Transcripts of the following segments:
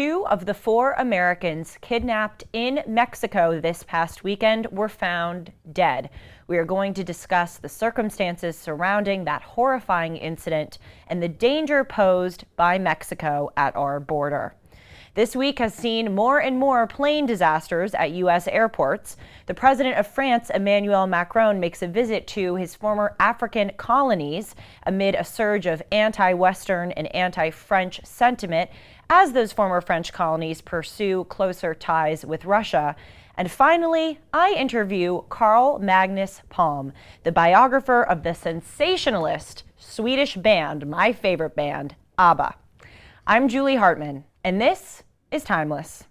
Two of the four Americans kidnapped in Mexico this past weekend were found dead. We are going to discuss the circumstances surrounding that horrifying incident and the danger posed by Mexico at our border. This week has seen more and more plane disasters at U.S. airports. The president of France, Emmanuel Macron, makes a visit to his former African colonies amid a surge of anti-Western and anti-French sentiment as those former French colonies pursue closer ties with Russia. And finally, I interview Magnus, the biographer of the sensationalist Swedish band, my favorite band, ABBA. I'm Julie Hartman, and this is Timeless.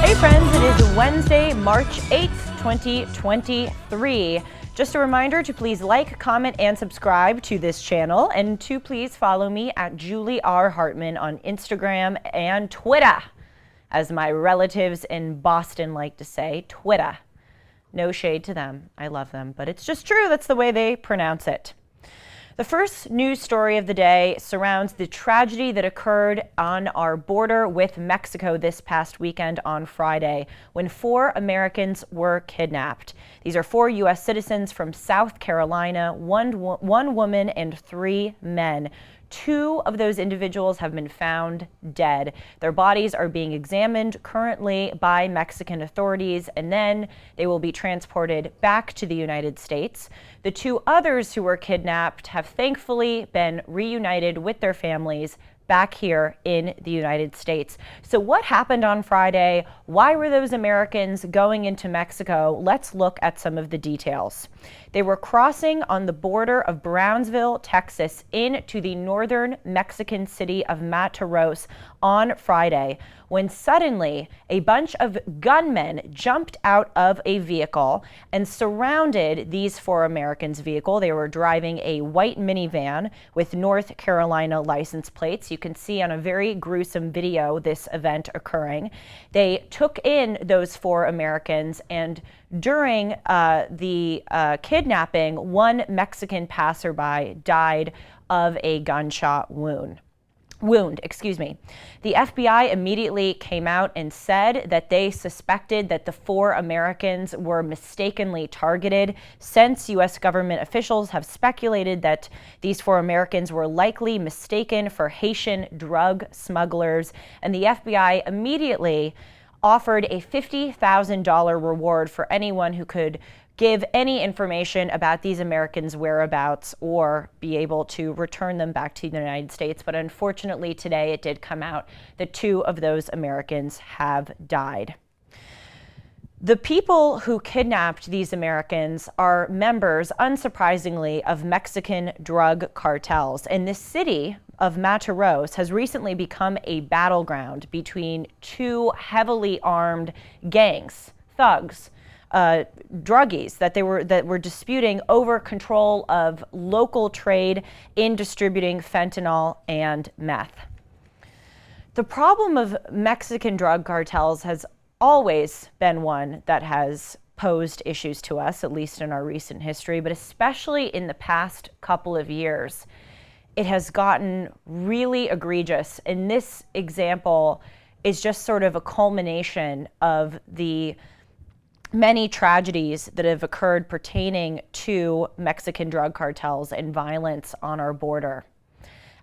Hey friends, it is Wednesday, March 8th, 2023. Just a reminder to please like, comment, and subscribe to this channel, and to please follow me at Julie R. Hartman on Instagram and Twitter, as my relatives in Boston like to say, Twitter. No shade to them. I love them, but it's just true. That's the way they pronounce it. The first news story of the day surrounds the tragedy that occurred on our border with Mexico this past weekend on Friday, when four Americans were kidnapped. These are four U.S. citizens from South Carolina, one woman and three men. Two of those individuals have been found dead. Their bodies are being examined currently by Mexican authorities, and then they will be transported back to the United States. The two others who were kidnapped have thankfully been reunited with their families back here in the United States. So what happened on Friday? Why were those Americans going into Mexico? Let's look at some of the details. They were crossing on the border of Brownsville, Texas, into the northern Mexican city of Matamoros on Friday, when suddenly a bunch of gunmen jumped out of a vehicle and surrounded these four Americans' vehicle. They were driving a white minivan with North Carolina license plates. You can see on a very gruesome video this event occurring. They took in those four Americans, and during the kidnapping, one Mexican passerby died of a gunshot wound. The FBI immediately came out and said that they suspected that the four Americans were mistakenly targeted, since U.S. government officials have speculated that these four Americans were likely mistaken for Haitian drug smugglers, and the FBI immediately offered a $50,000 reward for anyone who could give any information about these Americans' whereabouts or be able to return them back to the United States. But unfortunately today it did come out that two of those Americans have died. The people who kidnapped these Americans are members, unsurprisingly, of Mexican drug cartels. And this city of Matamoros has recently become a battleground between two heavily armed gangs, thugs, druggies that were disputing over control of local trade in distributing fentanyl and meth. The problem of Mexican drug cartels has always been one that has posed issues to us, at least in our recent history, but especially in the past couple of years, it has gotten really egregious. And this example is just sort of a culmination of the many tragedies that have occurred pertaining to Mexican drug cartels and violence on our border.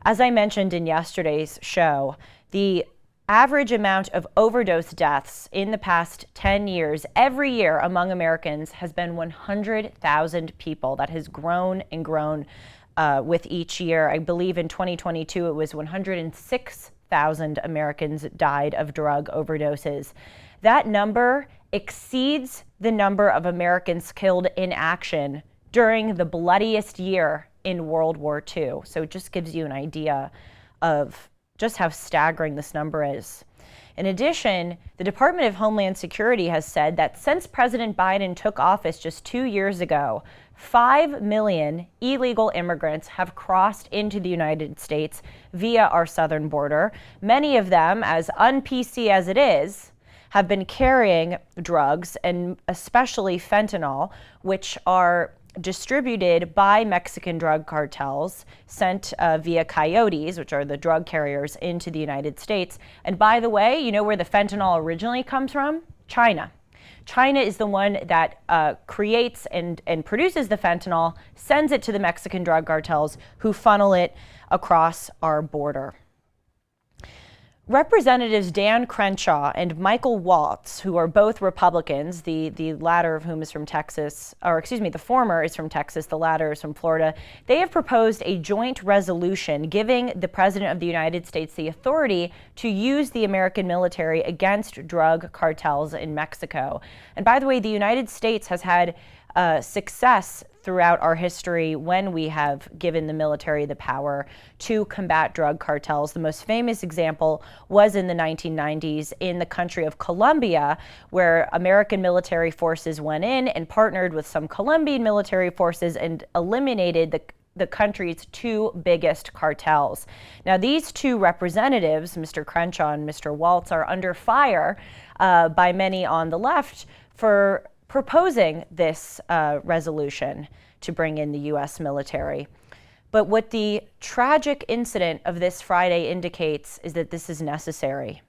As I mentioned in yesterday's show, the average amount of overdose deaths in the past 10 years, every year among Americans, has been 100,000 people. That has grown and grown with each year. I believe in 2022 it was 106,000 Americans died of drug overdoses. That number exceeds the number of Americans killed in action during the bloodiest year in World War II. So it just gives you an idea of just how staggering this number is. In addition, the Department of Homeland Security has said that since President Biden took office just 2 years ago, 5 million illegal immigrants have crossed into the United States via our southern border. Many of them, as un-PC as it is, have been carrying drugs, and especially fentanyl, which are distributed by Mexican drug cartels, sent via coyotes, which are the drug carriers, into the United States. And by the way, you know where the fentanyl originally comes from? China. China is the one that creates and produces the fentanyl, sends it to the Mexican drug cartels, who funnel it across our border. Representatives Dan Crenshaw and Michael Waltz, who are both Republicans, the latter of whom is from Texas, or excuse me, the former is from Texas, the latter is from Florida, they have proposed a joint resolution giving the President of the United States the authority to use the American military against drug cartels in Mexico. And by the way, the United States has had success throughout our history when we have given the military the power to combat drug cartels. The most famous example was in the 1990s in the country of Colombia, where American military forces went in and partnered with some Colombian military forces and eliminated the country's two biggest cartels. Now, these two representatives, Mr. Crenshaw and Mr. Waltz, are under fire by many on the left for proposing this resolution to bring in the U.S. military. But what the tragic incident of this Friday indicates is that this is necessary.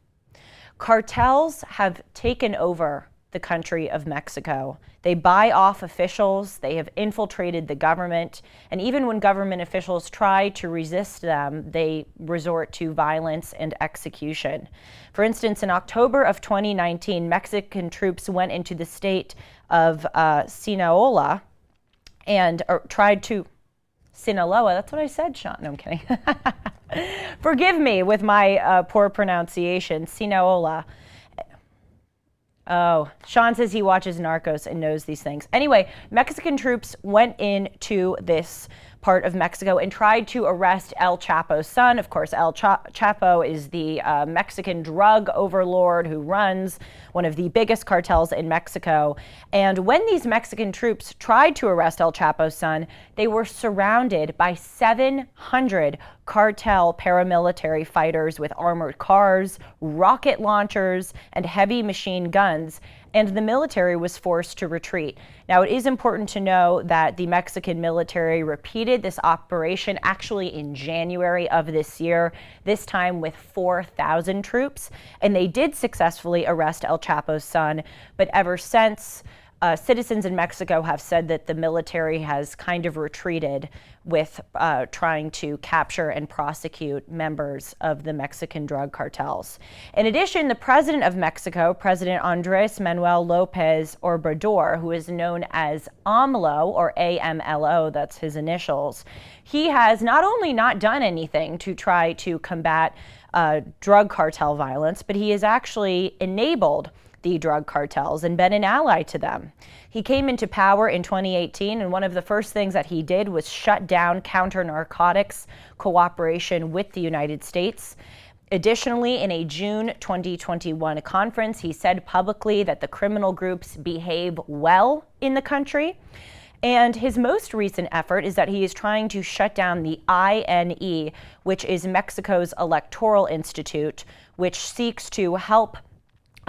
Cartels have taken over the country of Mexico. They buy off officials, they have infiltrated the government, and even when government officials try to resist them, they resort to violence and execution. For instance, in October of 2019, Mexican troops went into the state of Sinaloa and tried to Sinaloa, that's what I said, Sean. No, I'm kidding. Forgive me with my poor pronunciation. Sinaloa. Oh, Sean says he watches Narcos and knows these things. Anyway, Mexican troops went into this part of Mexico and tried to arrest El Chapo's son. Of course, El Chapo is the Mexican drug overlord who runs one of the biggest cartels in Mexico. And when these Mexican troops tried to arrest El Chapo's son, they were surrounded by 700 cartel paramilitary fighters with armored cars, rocket launchers, and heavy machine guns, and the military was forced to retreat. Now, it is important to know that the Mexican military repeated this operation actually in January of this year, this time with 4,000 troops, and they did successfully arrest El Chapo's son, but ever since, citizens in Mexico have said that the military has kind of retreated with trying to capture and prosecute members of the Mexican drug cartels. In addition, the president of Mexico, President Andres Manuel Lopez Obrador, who is known as AMLO, or AMLO, that's his initials, he has not only not done anything to try to combat drug cartel violence, but he has actually enabled the drug cartels and been an ally to them. He came into power in 2018, and one of the first things that he did was shut down counter-narcotics cooperation with the United States. Additionally, in a June 2021 conference, he said publicly that the criminal groups behave well in the country. And his most recent effort is that he is trying to shut down the INE, which is Mexico's electoral institute, which seeks to help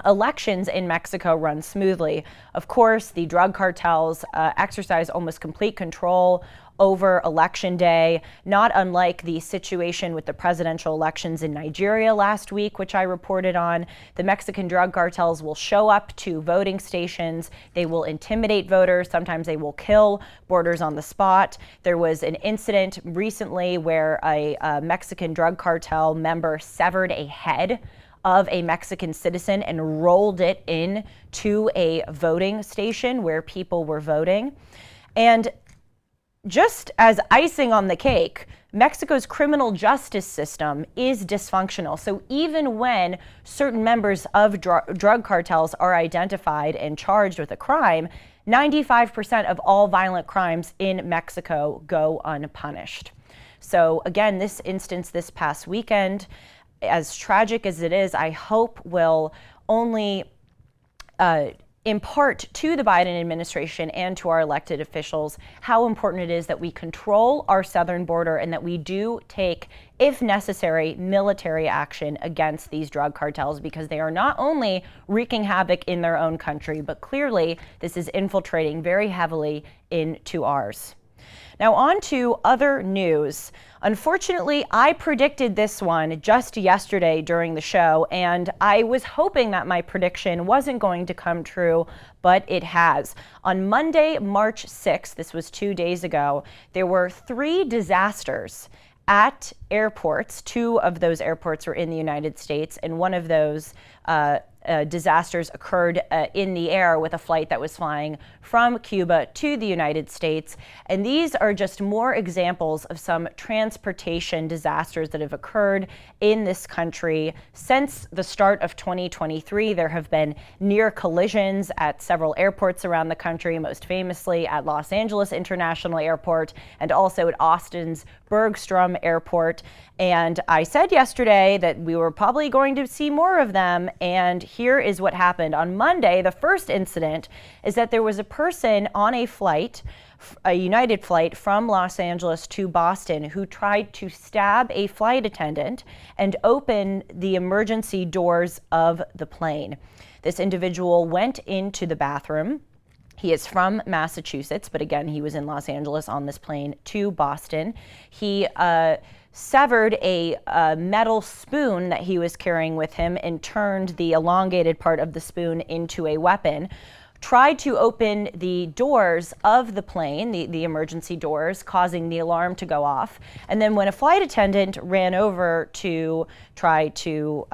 elections in Mexico run smoothly. Of course, the drug cartels exercise almost complete control over Election Day, not unlike the situation with the presidential elections in Nigeria last week, which I reported on. The Mexican drug cartels will show up to voting stations. They will intimidate voters. Sometimes they will kill voters on the spot. There was an incident recently where a Mexican drug cartel member severed a head of a Mexican citizen and rolled it in to a voting station where people were voting. And just as icing on the cake, Mexico's criminal justice system is dysfunctional. So even when certain members of drug cartels are identified and charged with a crime, 95% of all violent crimes in Mexico go unpunished. So again, this instance this past weekend, as tragic as it is, I hope will only impart to the Biden administration and to our elected officials how important it is that we control our southern border and that we do take, if necessary, military action against these drug cartels, because they are not only wreaking havoc in their own country, but clearly this is infiltrating very heavily into ours. Now on to other news. Unfortunately, I predicted this one just yesterday during the show, and I was hoping that my prediction wasn't going to come true, but it has. On Monday, March 6th, this was 2 days ago, there were 3 disasters at airports. 2 of those airports were in the United States, and one of those disasters occurred in the air with a flight that was flying from Cuba to the United States. And these are just more examples of some transportation disasters that have occurred in this country since the start of 2023. There have been near collisions at several airports around the country, most famously at Los Angeles International Airport and also at Austin's Bergstrom Airport. And I said yesterday that we were probably going to see more of them, and here is what happened. On Monday, the first incident is that there was a person on a flight, a United flight from Los Angeles to Boston, who tried to stab a flight attendant and open the emergency doors of the plane. This individual went into the bathroom. He is from Massachusetts, but again, he was in Los Angeles on this plane to Boston. He severed a metal spoon that he was carrying with him and turned the elongated part of the spoon into a weapon. Tried to open the doors of the plane, the emergency doors, causing the alarm to go off. And then when a flight attendant ran over to try to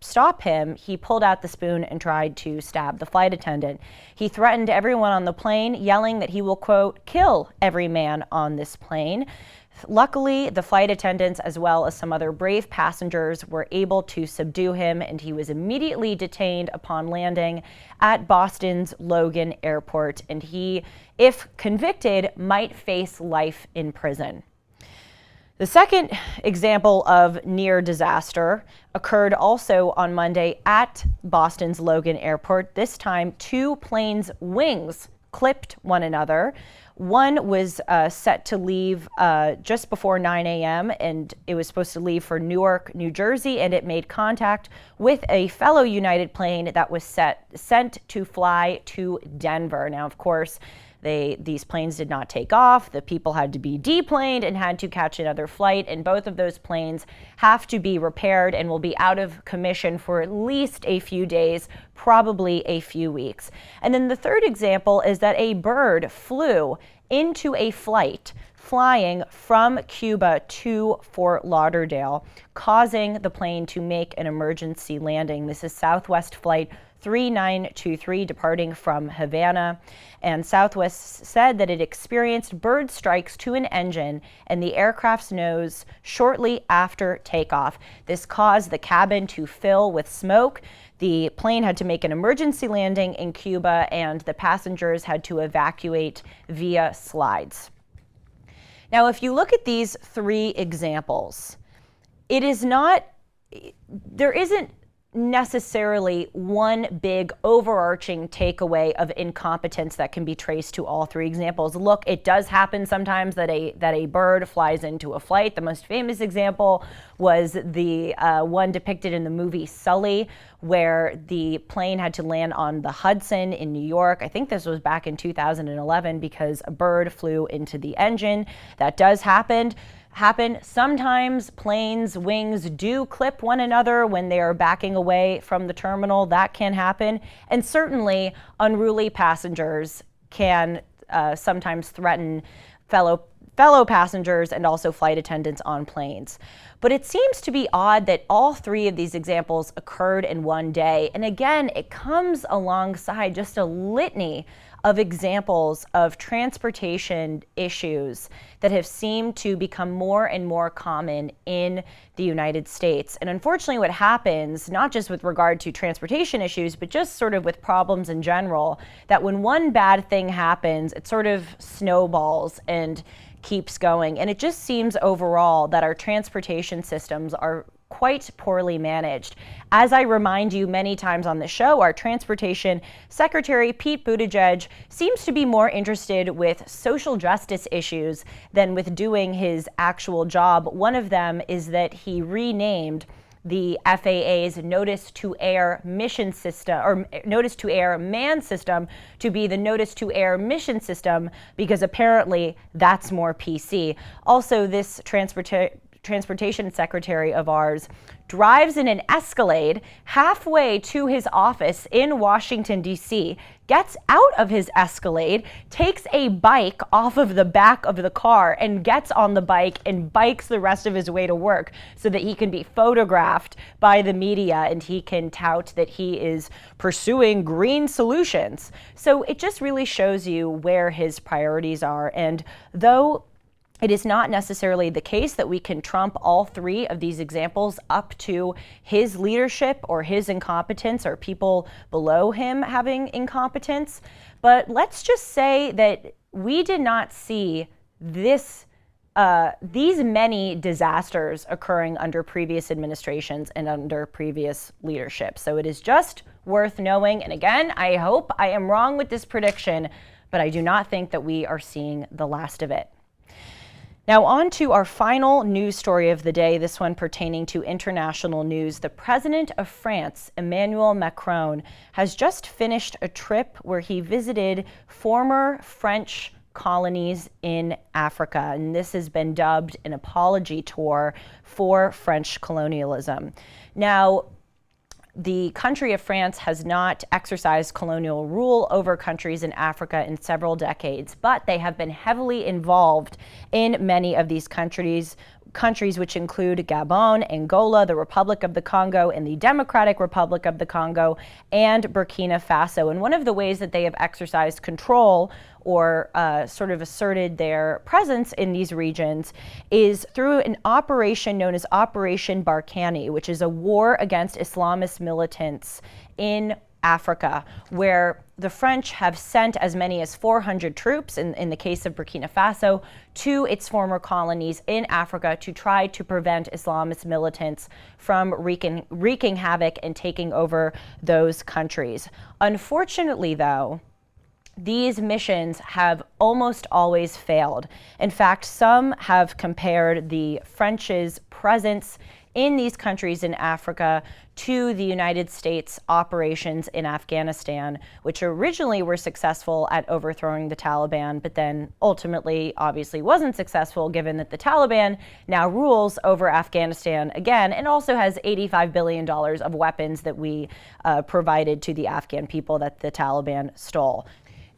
stop him, he pulled out the spoon and tried to stab the flight attendant. He threatened everyone on the plane, yelling that he will, quote, kill every man on this plane. Luckily, the flight attendants, as well as some other brave passengers, were able to subdue him, and he was immediately detained upon landing at Boston's Logan Airport. And he, if convicted, might face life in prison. The second example of near disaster occurred also on Monday at Boston's Logan Airport. This time, 2 planes' wings clipped one another. One was set to leave just before 9 a.m. and it was supposed to leave for Newark, New Jersey, and it made contact with a fellow United plane that was sent to fly to Denver. Now, of course, these planes did not take off. The people had to be deplaned and had to catch another flight, and both of those planes have to be repaired and will be out of commission for at least a few days, probably a few weeks. And then the third example is that a bird flew into a flight flying from Cuba to Fort Lauderdale, causing the plane to make an emergency landing. This is Southwest Flight 3923 departing from Havana, and Southwest said that it experienced bird strikes to an engine and the aircraft's nose shortly after takeoff. This caused the cabin to fill with smoke. The plane had to make an emergency landing in Cuba, and the passengers had to evacuate via slides. Now, if you look at these 3 examples, there isn't necessarily one big overarching takeaway of incompetence that can be traced to all 3 examples. Look, it does happen sometimes that a bird flies into a flight. The most famous example was the one depicted in the movie Sully, where the plane had to land on the Hudson in New York. I think this was back in 2011 because a bird flew into the engine. That does happen. Sometimes planes' wings do clip one another when they are backing away from the terminal. That can happen. And certainly unruly passengers can sometimes threaten fellow passengers and also flight attendants on planes. But it seems to be odd that all 3 of these examples occurred in one day. And again, it comes alongside just a litany of examples of transportation issues that have seemed to become more and more common in the United States. And unfortunately, what happens, not just with regard to transportation issues, but just sort of with problems in general, that when one bad thing happens, it sort of snowballs and keeps going. And it just seems overall that our transportation systems are quite poorly managed. As I remind you many times on the show, our Transportation Secretary, Pete Buttigieg, seems to be more interested with social justice issues than with doing his actual job. One of them is that he renamed the FAA's Notice to Air mission system, or Notice to Air man system, to be the Notice to Air mission system, because apparently that's more PC. Also, this transportation secretary of ours drives in an Escalade halfway to his office in Washington, D.C., gets out of his Escalade, takes a bike off of the back of the car and gets on the bike and bikes the rest of his way to work so that he can be photographed by the media and he can tout that he is pursuing green solutions. So it just really shows you where his priorities are. And though it is not necessarily the case that we can trump all three of these examples up to his leadership or his incompetence or people below him having incompetence. But let's just say that we did not see these many disasters occurring under previous administrations and under previous leadership. So it is just worth knowing. And again, I hope I am wrong with this prediction, but I do not think that we are seeing the last of it. Now on to our final news story of the day, this one pertaining to international news. The president of France, Emmanuel Macron, has just finished a trip where he visited former French colonies in Africa, and this has been dubbed an apology tour for French colonialism. Now, the country of France has not exercised colonial rule over countries in Africa in several decades, but they have been heavily involved in many of these countries, which include Gabon, Angola, the Republic of the Congo, and the Democratic Republic of the Congo, and Burkina Faso. And one of the ways that they have exercised control or sort of asserted their presence in these regions is through an operation known as Operation Barkhane, which is a war against Islamist militants in Africa, where the French have sent as many as 400 troops, in the case of Burkina Faso, to its former colonies in Africa to try to prevent Islamist militants from wreaking havoc and taking over those countries. Unfortunately, though, these missions have almost always failed. In fact, some have compared the French's presence in these countries in Africa to the United States operations in Afghanistan, which originally were successful at overthrowing the Taliban, but then ultimately obviously wasn't successful given that the Taliban now rules over Afghanistan again and also has $85 billion of weapons that we provided to the Afghan people that the Taliban stole.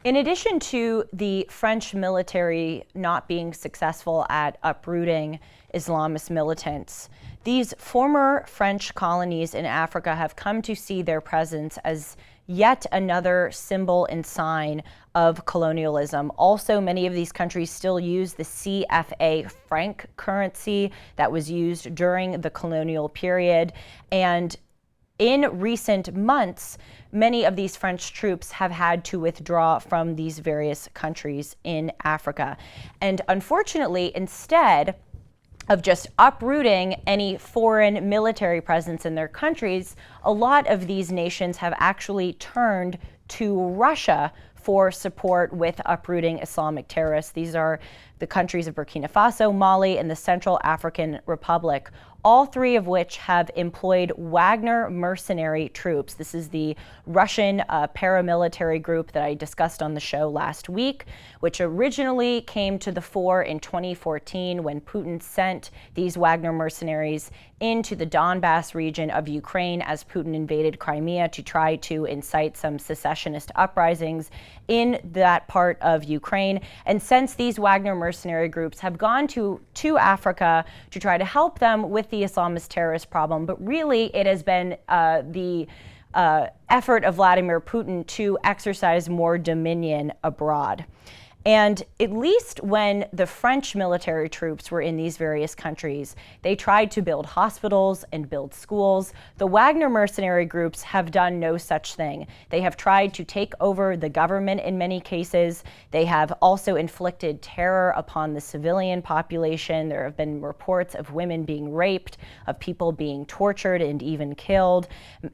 In addition to the French military not being successful at uprooting Islamist militants, these former French colonies in Africa have come to see their presence as yet another symbol and sign of colonialism. Also, many of these countries still use the CFA franc currency that was used during the colonial period. And in recent months, many of these French troops have had to withdraw from these various countries in Africa. And unfortunately, instead of just uprooting any foreign military presence in their countries, a lot of these nations have actually turned to Russia for support with uprooting Islamic terrorists. These are the countries of Burkina Faso, Mali, and the Central African Republic, all three of which have employed Wagner mercenary troops. This is the Russian paramilitary group that I discussed on the show last week, which originally came to the fore in 2014 when Putin sent these Wagner mercenaries into the Donbass region of Ukraine as Putin invaded Crimea to try to incite some secessionist uprisings in that part of Ukraine. And since these Wagner mercenary groups have gone to Africa to try to help them with the Islamist terrorist problem, but really it has been the effort of Vladimir Putin to exercise more dominion abroad. And at least when the French military troops were in these various countries, they tried to build hospitals and build schools. The Wagner mercenary groups have done no such thing. They have tried to take over the government in many cases. They have also inflicted terror upon the civilian population. There have been reports of women being raped, of people being tortured and even killed.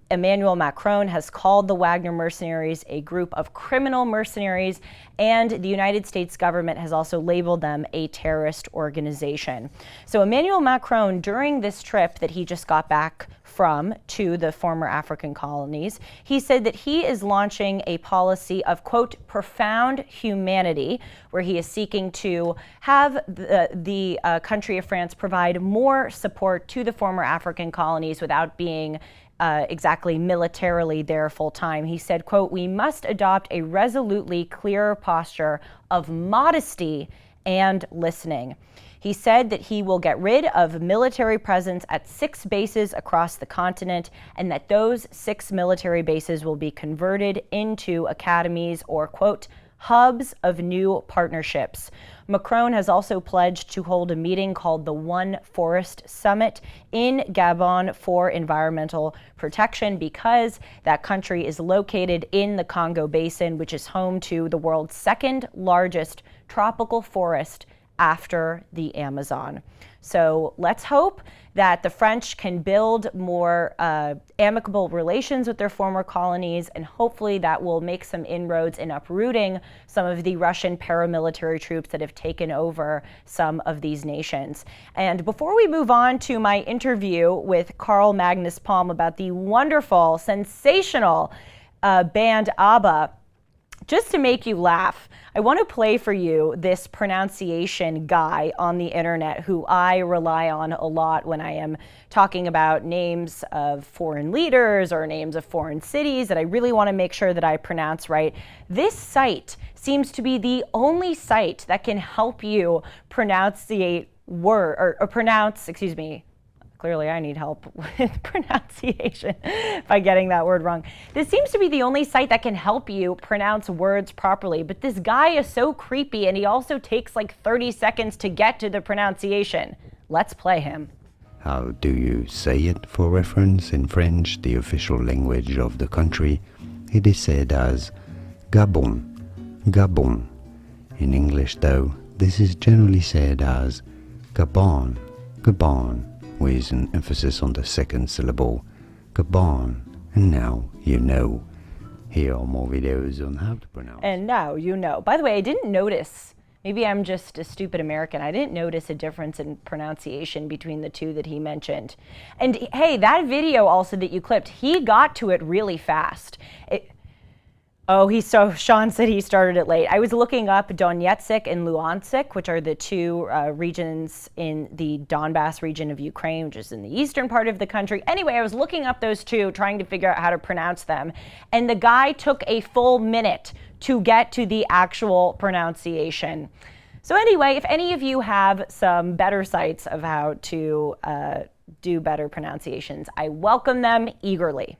Emmanuel Macron has called the Wagner mercenaries a group of criminal mercenaries, and the United States government has also labeled them a terrorist organization. So Emmanuel Macron, during this trip that he just got back from to the former African colonies, he said that he is launching a policy of, quote, profound humanity, where he is seeking to have the country of France provide more support to the former African colonies without being exactly militarily there full time. He said, quote, we must adopt a resolutely clearer posture of modesty and listening. He said that he will get rid of military presence at 6 bases across the continent, and that those 6 military bases will be converted into academies or, quote, hubs of new partnerships. Macron has also pledged to hold a meeting called the One Forest Summit in Gabon for environmental protection, because that country is located in the Congo Basin, which is home to the world's second largest tropical forest after the Amazon. So let's hope that the French can build more amicable relations with their former colonies, and hopefully that will make some inroads in uprooting some of the Russian paramilitary troops that have taken over some of these nations. And before we move on to my interview with Carl Magnus Palm about the wonderful, sensational band ABBA, just to make you laugh, I want to play for you this pronunciation guy on the internet who I rely on a lot when I am talking about names of foreign leaders or names of foreign cities that I really want to make sure that I pronounce right. This site seems to be the only site that can help you pronunciate clearly I need help with pronunciation by getting that word wrong. This seems to be the only site that can help you pronounce words properly, but this guy is so creepy, and he also takes like 30 seconds to get to the pronunciation. Let's play him. How do you say it? For reference, in French, the official language of the country, it is said as Gabon, Gabon. In English, though, this is generally said as Gabon, Gabon, with an emphasis on the second syllable, Gabon. And now you know. Here are more videos on how to pronounce. And now you know. By the way, I didn't notice, maybe I'm just a stupid American, I didn't notice a difference in pronunciation between the two that he mentioned. And hey, that video also that you clipped, he got to it really fast. Sean said he started it late. I was looking up Donetsk and Luhansk, which are the two regions in the Donbass region of Ukraine, which is in the eastern part of the country. Anyway, I was looking up those two, trying to figure out how to pronounce them. And the guy took a full minute to get to the actual pronunciation. So anyway, if any of you have some better sites of how to do better pronunciations, I welcome them eagerly.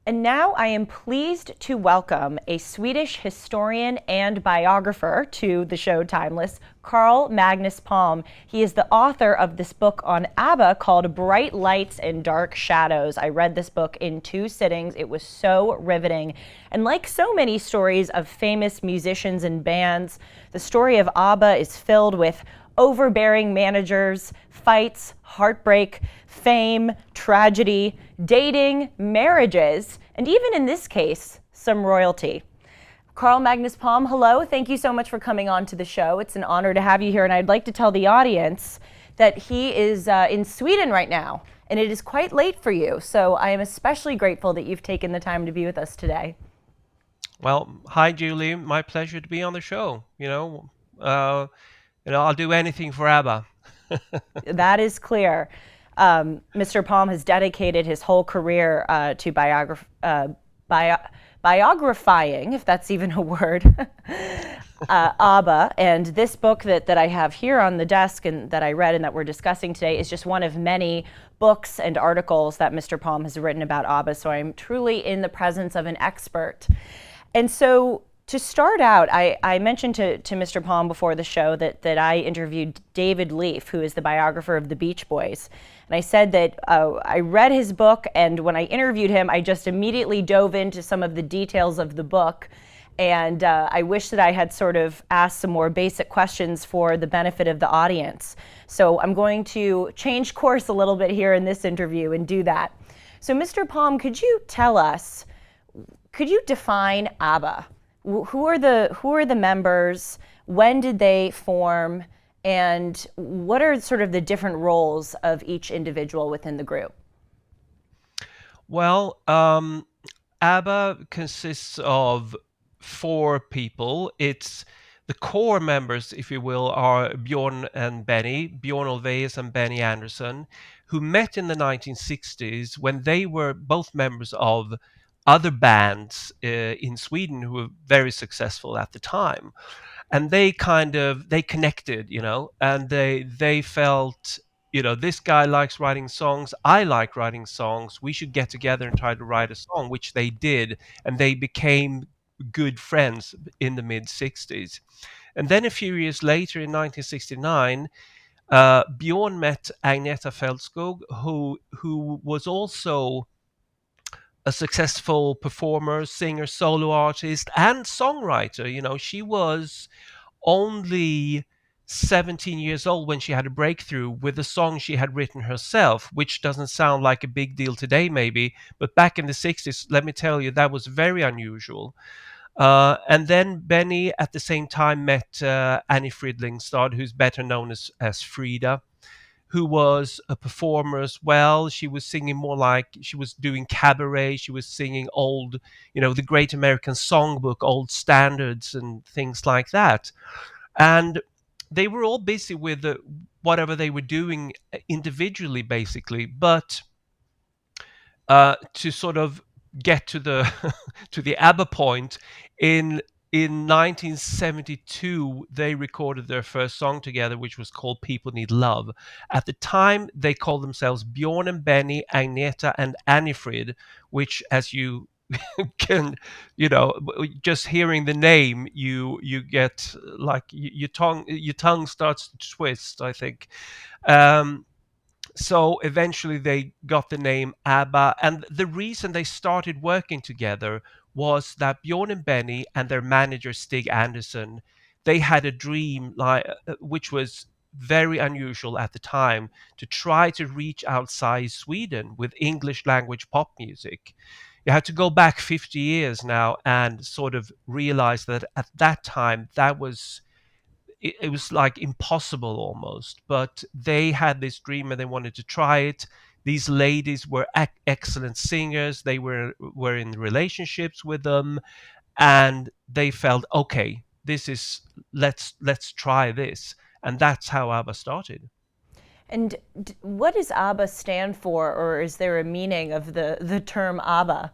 And now I am pleased to welcome a Swedish historian and biographer to the show Timeless, Carl Magnus Palm. He is the author of this book on ABBA called Bright Lights and Dark Shadows. I read this book in 2 sittings. It was so riveting. And like so many stories of famous musicians and bands, the story of ABBA is filled with overbearing managers, fights, heartbreak, fame, tragedy, dating, marriages, and even in this case, some royalty. Carl Magnus Palm, hello. Thank you so much for coming on to the show. It's an honor to have you here, and I'd like to tell the audience that he is in Sweden right now, and it is quite late for you, so I am especially grateful that you've taken the time to be with us today. Well, hi, Julie. My pleasure to be on the show. I'll do anything for ABBA. That is clear. Mr. Palm has dedicated his whole career to biographing, if that's even a word, ABBA. And this book that I have here on the desk and that I read and that we're discussing today is just one of many books and articles that Mr. Palm has written about ABBA. So I'm truly in the presence of an expert. And so To start out, I mentioned to Mr. Palm before the show that I interviewed David Leaf, who is the biographer of the Beach Boys. And I said that I read his book, and when I interviewed him, I just immediately dove into some of the details of the book. And I wish that I had sort of asked some more basic questions for the benefit of the audience. So I'm going to change course a little bit here in this interview and do that. So, Mr. Palm, could you define ABBA? Who are the members? When did they form? And what are sort of the different roles of each individual within the group? Well, ABBA consists of four people. It's the core members, if you will, are Bjorn and Benny, Bjorn Ulvaeus and Benny Andersson, who met in the 1960s when they were both members of other bands in Sweden who were very successful at the time. And they connected, and they felt, this guy likes writing songs, I like writing songs, we should get together and try to write a song, which they did, and they became good friends in the mid 60s. And then a few years later, in 1969, Bjorn met Agneta Feldskog, who was also a successful performer, singer, solo artist, and songwriter. She was only 17 years old when she had a breakthrough with a song she had written herself, which doesn't sound like a big deal today, maybe, but back in the 60s, let me tell you, that was very unusual. And then Benny, at the same time, met Annie Fridlingstad, who's better known as Frida, who was a performer as well. She was singing more like she was doing cabaret. She was singing old, the Great American Songbook, old standards and things like that. And they were all busy with whatever they were doing individually, basically. But to sort of get to the to the ABBA point, in 1972 they recorded their first song together, which was called People Need Love. At the time they called themselves Bjorn and Benny, Agneta and Annifrid, which, as you can, just hearing the name, you get like your tongue starts to twist, I think. So eventually they got the name ABBA, and the reason they started working together was that Bjorn and Benny and their manager Stig Anderson, they had a dream, which was very unusual at the time, to try to reach outside Sweden with English language pop music. You have to go back 50 years now and sort of realize that at that time it was like impossible almost, but they had this dream and they wanted to try it. These ladies were excellent singers. They were in relationships with them, and they felt, okay, this is let's try this, and that's how ABBA started. And what does ABBA stand for, or is there a meaning of the term ABBA?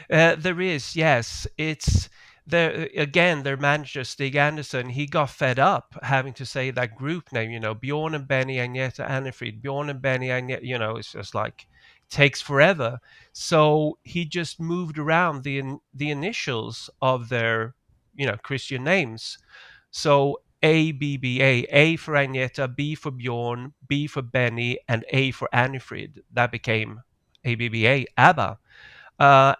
There is, yes. It's there again. Their manager Stig Anderson, he got fed up having to say that group name. Bjorn and Benny, Agneta, Annifrid. Bjorn and Benny, Agneta. It's just like takes forever. So he just moved around the initials of their Christian names. So A for Agneta, B for Bjorn, B for Benny, and A for Annifrid. That became ABBA, ABBA.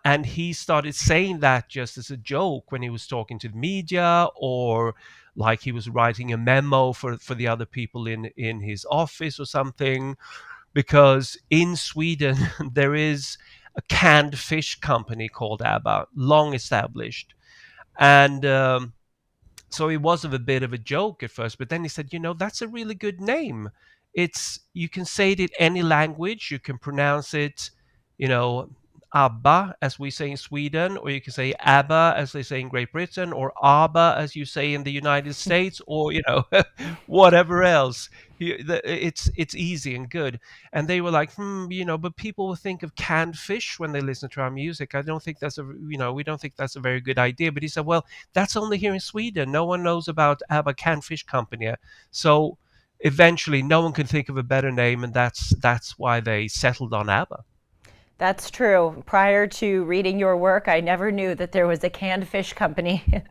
And he started saying that just as a joke when he was talking to the media, or like he was writing a memo for the other people in his office or something. Because in Sweden, there is a canned fish company called ABBA, long established. And so it was a bit of a joke at first, but then he said, that's a really good name. You can say it in any language. You can pronounce it, you know, ABBA, as we say in Sweden, or you can say ABBA, as they say in Great Britain, or ABBA, as you say in the United States, or whatever else. It's easy and good. And they were like, but people will think of canned fish when they listen to our music. I don't think we don't think that's a very good idea. But he said, well, that's only here in Sweden. No one knows about ABBA Canned Fish Company. So eventually, no one could think of a better name, and that's why they settled on ABBA. That's true. Prior to reading your work, I never knew that there was a canned fish company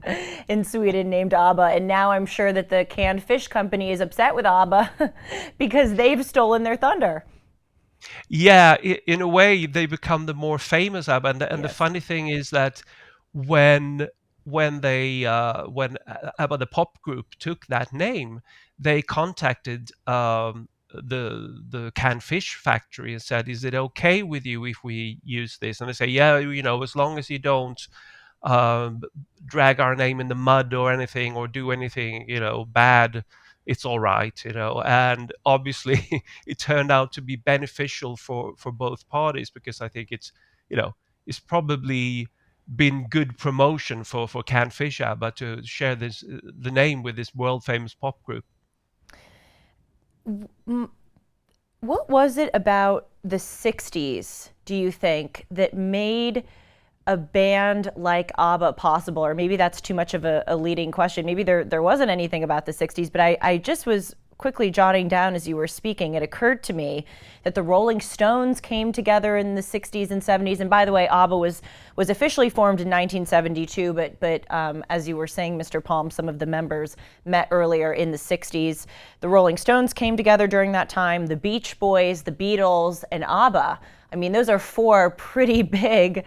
in Sweden named ABBA. And now I'm sure that the canned fish company is upset with ABBA because they've stolen their thunder. Yeah, in a way, they become the more famous ABBA. And the Yes. funny thing is that when when ABBA the pop group took that name, they contacted the canned fish factory and said, "Is it okay with you if we use this?" And they say, "Yeah, as long as you don't um, drag our name in the mud or anything or do anything bad, it's all right." And obviously it turned out to be beneficial for both parties, because I think you know it's probably been good promotion for Can Fish ABBA to share the name with this world famous pop group. What was it about the 60s, do you think, that made a band like ABBA possible? Or maybe that's too much of a leading question. Maybe there wasn't anything about the 60s, but I just was quickly jotting down as you were speaking. It occurred to me that the Rolling Stones came together in the 60s and 70s. And by the way, ABBA was officially formed in 1972, but as you were saying, Mr. Palm, some of the members met earlier in the 60s. The Rolling Stones came together during that time, the Beach Boys, the Beatles, and ABBA. I mean, those are four pretty big,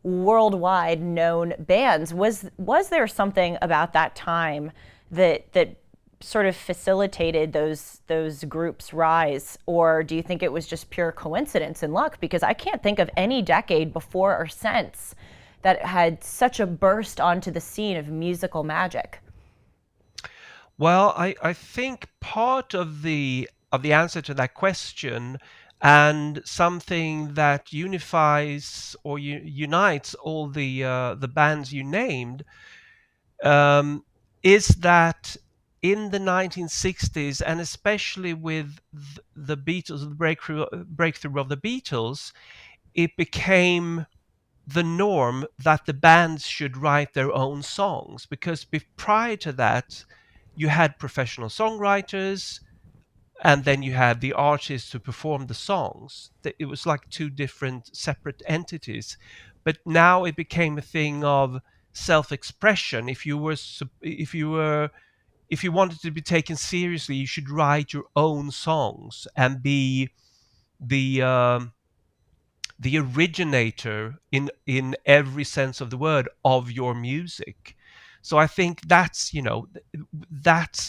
worldwide known bands. Was there something about that time that sort of facilitated those groups' rise, or do you think it was just pure coincidence and luck? Because I can't think of any decade before or since that had such a burst onto the scene of musical magic. Well, I think part of the answer to that question, and something that unifies or unites all the bands you named, um, is that in the 1960s, and especially with the Beatles, the breakthrough of the Beatles, it became the norm that the bands should write their own songs, because prior to that you had professional songwriters, and then you had the artists who performed the songs. It was like two different separate entities. But now it became a thing of self-expression. If you wanted to be taken seriously, you should write your own songs and be the the originator in every sense of the word of your music. So I think that's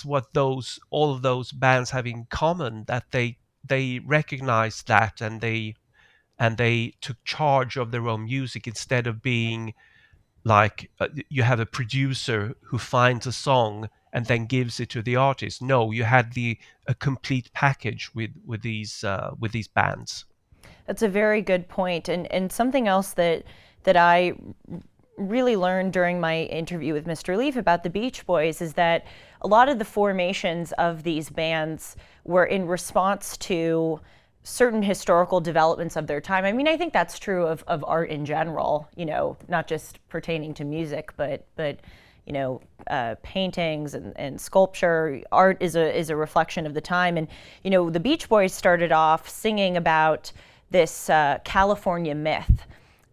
what those all of those bands have in common, that they recognized that, and they took charge of their own music, instead of being like, you have a producer who finds a song and then gives it to the artist. No, you had the a complete package with these bands. That's a very good point. And something else that I really learned during my interview with Mr. Leaf about the Beach Boys is that a lot of the formations of these bands were in response to certain historical developments of their time. I mean, I think that's true of art in general, not just pertaining to music, but paintings and sculpture. Art is a reflection of the time. And the Beach Boys started off singing about this California myth.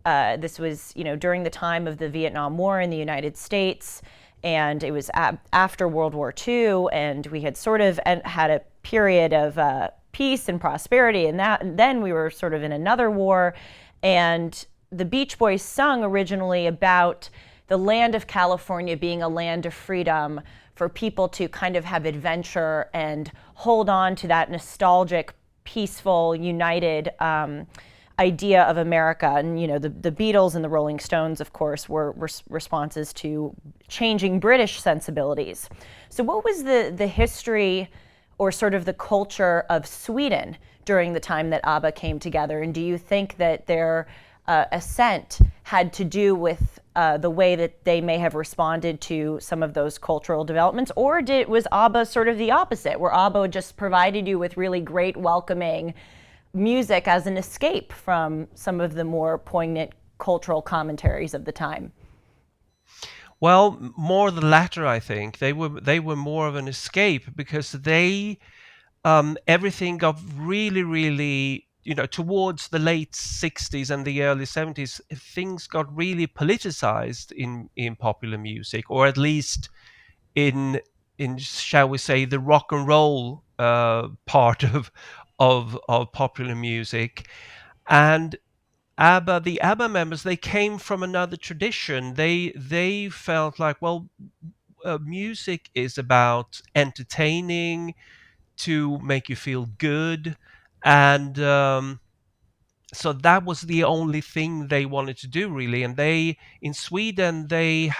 This was, during the time of the Vietnam War in the United States, and it was after World War II, and we had sort of had a period of peace and prosperity, and then we were sort of in another war, and the Beach Boys sung originally about the land of California being a land of freedom for people to kind of have adventure and hold on to that nostalgic, peaceful, united idea of America. And the Beatles and the Rolling Stones, of course, were responses to changing British sensibilities. So what was the history or sort of the culture of Sweden during the time that ABBA came together? And do you think that their ascent had to do with the way that they may have responded to some of those cultural developments? Or was ABBA sort of the opposite, where ABBA just provided you with really great, welcoming music as an escape from some of the more poignant cultural commentaries of the time? Well, more the latter, I think. They were more of an escape, because everything got really, really towards the late 60s and the early 70s, things got really politicized in popular music, or at least in shall we say, the rock and roll part of popular music. And the ABBA members, they came from another tradition. They felt like, well, music is about entertaining, to make you feel good, and so that was the only thing they wanted to do, really. And they, in Sweden, they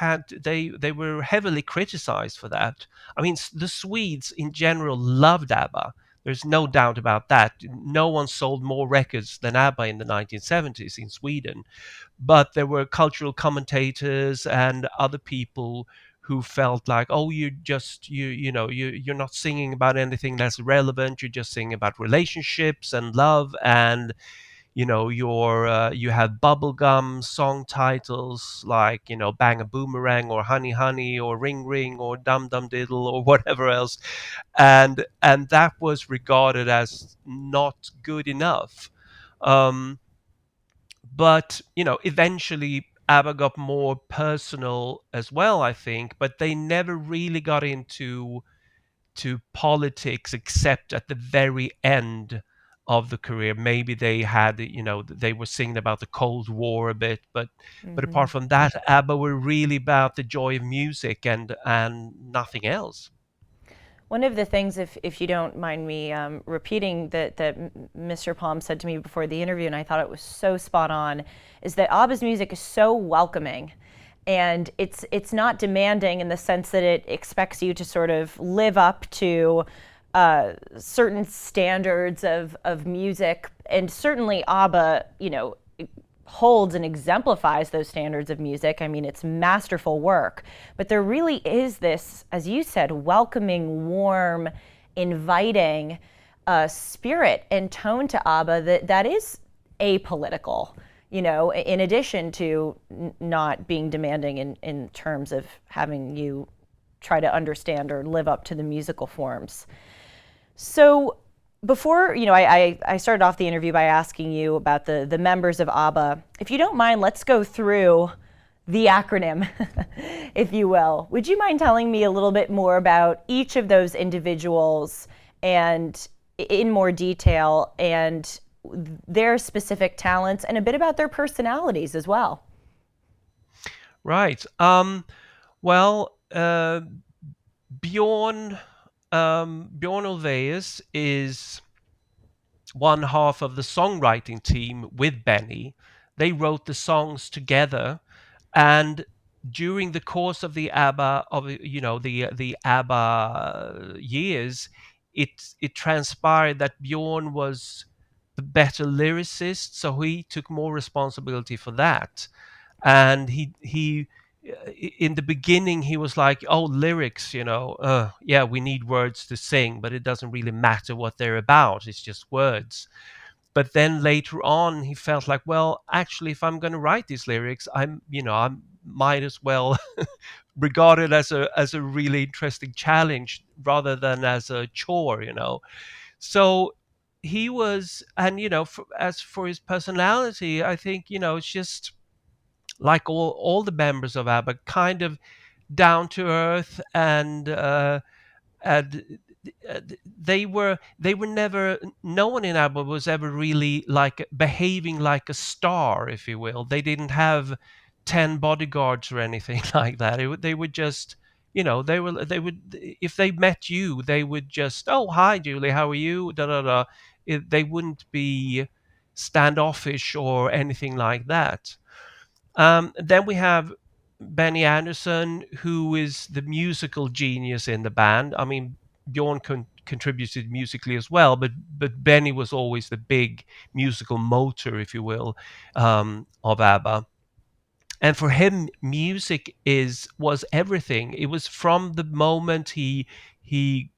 were heavily criticized for that. I mean, the Swedes in general loved ABBA. There's no doubt about that. No one sold more records than ABBA in the 1970s in Sweden. But there were cultural commentators and other people who felt like, oh, you're not singing about anything that's relevant. You're just singing about relationships and love, and you have bubblegum song titles like, Bang a Boomerang, or Honey Honey, or Ring Ring, or Dum Dum Diddle, or whatever else. And that was regarded as not good enough. But eventually ABBA got more personal as well, I think, but they never really got into politics except at the very end of the career. Maybe they had, they were singing about the Cold War a bit, but apart from that, ABBA were really about the joy of music and nothing else. One of the things, if you don't mind me repeating, that Mr. Palm said to me before the interview, and I thought it was so spot on, is that ABBA's music is so welcoming. And it's not demanding in the sense that it expects you to sort of live up to certain standards of music. And certainly ABBA, holds and exemplifies those standards of music. I mean, it's masterful work. But there really is this, as you said, welcoming, warm, inviting spirit and tone to ABBA that is apolitical, in addition to not being demanding in terms of having you try to understand or live up to the musical forms. So before, I started off the interview by asking you about the members of ABBA. If you don't mind, let's go through the acronym, if you will. Would you mind telling me a little bit more about each of those individuals and in more detail, and their specific talents, and a bit about their personalities as well? Right. Well, Bjorn Ulvaeus is one half of the songwriting team with Benny. They wrote the songs together, and during the course of the ABBA years, it transpired that Bjorn was the better lyricist, so he took more responsibility for that. And he in the beginning he was like, oh, lyrics, yeah, we need words to sing, but it doesn't really matter what they're about, it's just words. But then later on he felt like, well, actually, if I'm going to write these lyrics, I might as well regard it as a really interesting challenge rather than as a chore. So he was, and as for his personality, I think, it's just like all the members of ABBA, kind of down to earth, and they were never. No one in ABBA was ever really like behaving like a star, if you will. They didn't have 10 bodyguards or anything like that. They would just, they would, if they met you, they would just, oh, hi, Julie, how are you? Da da da. They wouldn't be standoffish or anything like that. Then we have Benny Andersson, who is the musical genius in the band. I mean, Bjorn contributed musically as well, but Benny was always the big musical motor, if you will, of ABBA. And for him, music was everything. It was from the moment he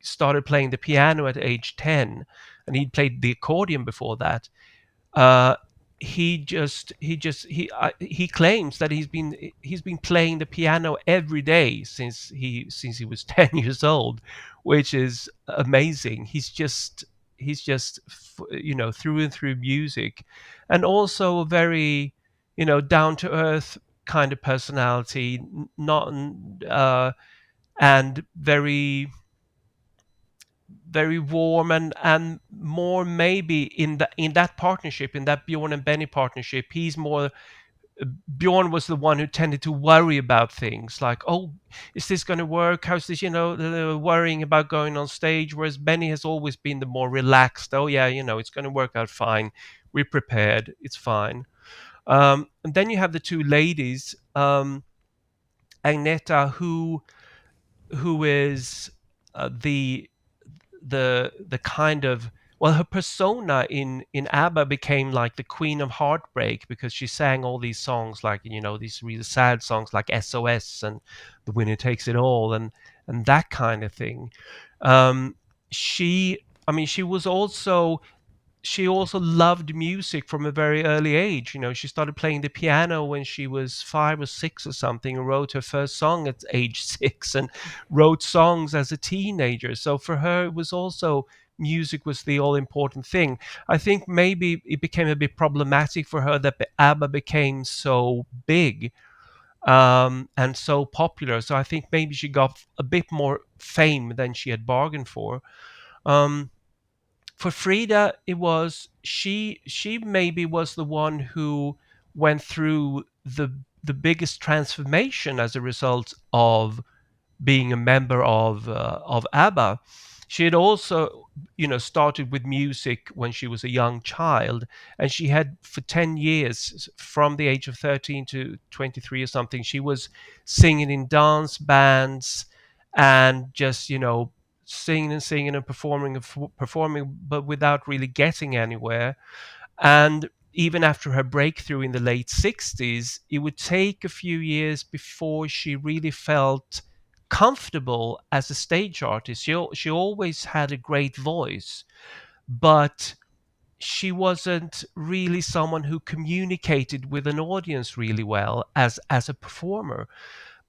started playing the piano at age 10, and he'd played the accordion before that. Uh, he claims that he's been playing the piano every day since he was 10 years old, which is amazing. He's just he's just through and through music, and also a very down to earth kind of personality, not and very warm, and more maybe in that partnership, in that Bjorn and Benny partnership, he's more Bjorn was the one who tended to worry about things like, oh, is this going to work? How's this, worrying about going on stage, whereas Benny has always been the more relaxed, oh yeah, it's going to work out fine. We're prepared. It's fine. And then you have the two ladies, Agneta, who is the kind of, well, her persona in ABBA became like the queen of heartbreak, because she sang all these songs, like these really sad songs like SOS and The Winner Takes It All, and that kind of thing. um she I mean, she also loved music from a very early age. She started playing the piano when she was 5 or 6 or something, and wrote her first song at age 6, and wrote songs as a teenager. So for her, it was also music was the all important thing. I think maybe it became a bit problematic for her that ABBA became so big, and so popular. So I think maybe she got a bit more fame than she had bargained for. Um, for Frida, it was she maybe was the one who went through the biggest transformation as a result of being a member of ABBA. She had also, started with music when she was a young child, and she had for 10 years, from the age of 13 to 23 or something, she was singing in dance bands, and just, singing and singing and performing, but without really getting anywhere. And even after her breakthrough in the late 60s, it would take a few years before she really felt comfortable as a stage artist. She always had a great voice, but she wasn't really someone who communicated with an audience really well as a performer.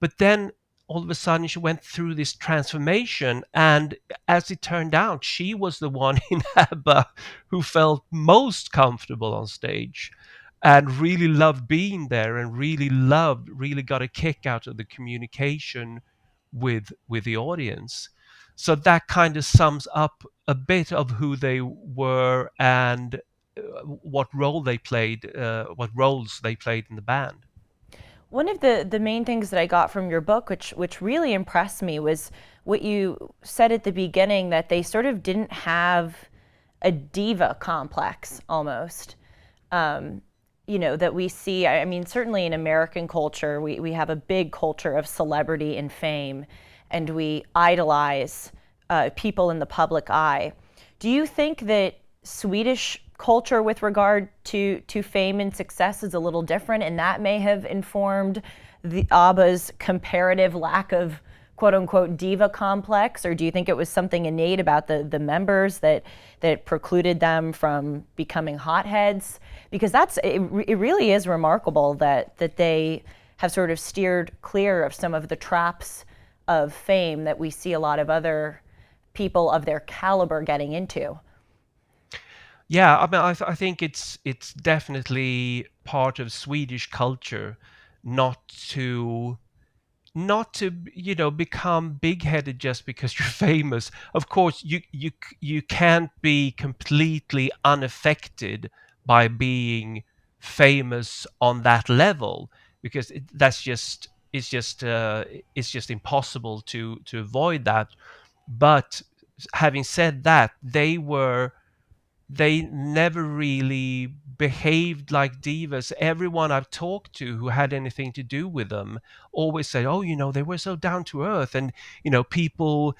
But then all of a sudden she went through this transformation, and as it turned out, she was the one in ABBA who felt most comfortable on stage, and really loved being there, and really got a kick out of the communication with the audience. So that kind of sums up a bit of who they were, and what roles they played in the band. One of the main things that I got from your book, which really impressed me, was what you said at the beginning, that they sort of didn't have a diva complex almost. That we see, I mean, certainly in American culture, we have a big culture of celebrity and fame, and we idolize people in the public eye. Do you think that Swedish culture with regard to fame and success is a little different, and that may have informed the ABBA's comparative lack of quote unquote diva complex? Or do you think it was something innate about the members that precluded them from becoming hotheads? Because it really is remarkable that they have sort of steered clear of some of the traps of fame that we see a lot of other people of their caliber getting into. Yeah, I mean, I think it's definitely part of Swedish culture not to become big-headed just because you're famous. Of course, you can't be completely unaffected by being famous on that level, because it's just impossible to avoid that. But having said that, they never really behaved like divas. Everyone I've talked to who had anything to do with them always said, oh, they were so down to earth. And, people